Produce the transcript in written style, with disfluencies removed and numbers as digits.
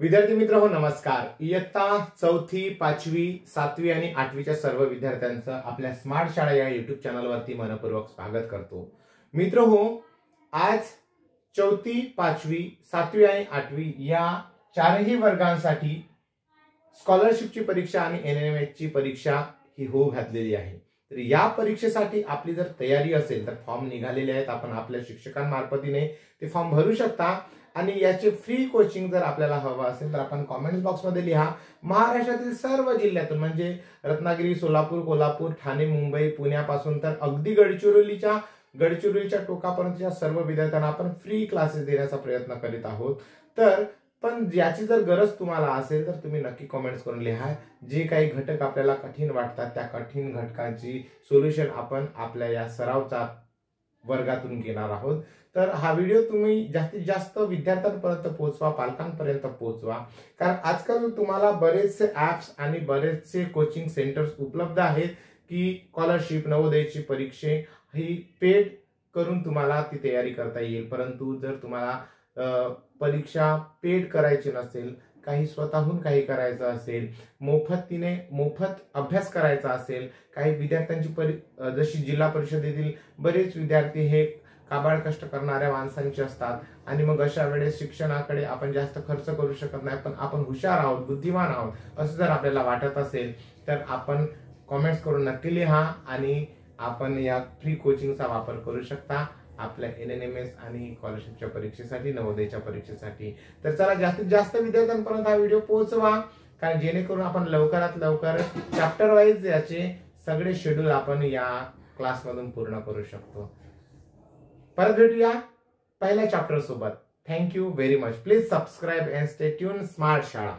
विद्यार्थी मित्र हो नमस्कार। इयत्ता 4थी 5वी 7वी आणि 8वीच्या सर्व विद्यार्थ्यांचं आपल्या स्मार्ट शाळा या युट्यूब चॅनलवरती मनपूर्वक स्वागत करतो। मित्र हो, आज 4थी 5वी 7वी आणि 8वी या चारही वर्गांसाठी स्कॉलरशिपची परीक्षा आणि NMS ची परीक्षा ही होऊ घातलेली आहे। तर या परीक्षेसाठी आपली जर तयारी असेल तर फॉर्म निघालेले आहेत, आपण आपल्या शिक्षकांमार्फतीने ते फॉर्म भरू शकता आणि याचे फ्री कोचिंग जर आपल्याला हवं असेल तर आपण कमेंट्स बॉक्स मध्ये लिहा। महाराष्ट्रातील सर्व जिल्ह्यातून म्हणजे रत्नागिरी, सोलापूर, कोल्हापूर, ठाणे, मुंबई, पुण्यापासून तर अगदी गडचिरोलीच्या टोकापर्यंतच्या सर्व विद्यार्थ्यांना आपण फ्री क्लासेस देण्याचा प्रयत्न करीत आहोत। तर पण याची जर गरज तुम्हाला असेल तर तुम्ही नक्की कमेंट्स करून लिहा। जे काही घटक आपल्याला कठीण वाटतात त्या कठीण घटकांची सोल्युशन आपण आपल्या या सरावचा वर्गातून घेणार आहोत। तर हा व्हिडिओ तुम्ही जास्तीत जास्त विद्यार्थ्यांपर्यंत पोहोचवा, पालकांपर्यंत पोहोचवा, कारण आजकाल तुम्हाला बरेचसे ऍप्स आणि बरेचसे कोचिंग सेंटर्स उपलब्ध आहेत की स्कॉलरशिप नवोदयची परीक्षा ही पेड करून तुम्हाला ती तयारी करता येईल। परंतु जर तुम्हाला परीक्षा पेड करायची नसेल, काही स्वतःहून काही करायचं असेल, मोफत अभ्यास करायचा असेल, काही विद्यार्थ्यांची जशी जिल्हा परिषदेतील बरेच विद्यार्थी हे काबाड कष्ट करणाऱ्या माणसांचे असतात आणि मग अशा वेळेस शिक्षणाकडे आपण जास्त खर्च करू शकत नाही, पण आपण हुशार आहोत, बुद्धिमान आहोत असं जर आपल्याला वाटत असेल तर आपण कमेंट्स करून नक्की लिहा आणि आपण या फ्री कोचिंगचा वापर करू शकता आपल्या NMS आणि स्कॉलरशिपच्या परीक्षेसाठी, नवोदयच्या परीक्षेसाठी। तर चला जास्तीत जास्त विद्यार्थ्यांपर्यंत हा व्हिडिओ पोहोचवा, कारण जेणेकरून आपण लवकरात लवकर चॅप्टर वाईज याचे सगळे शेड्यूल आपण या क्लासमधून पूर्ण करू शकतो। परत भेटूया पहिल्या चॅप्टर सोबत। Thank you very much. Please subscribe and stay tune smart शाळा।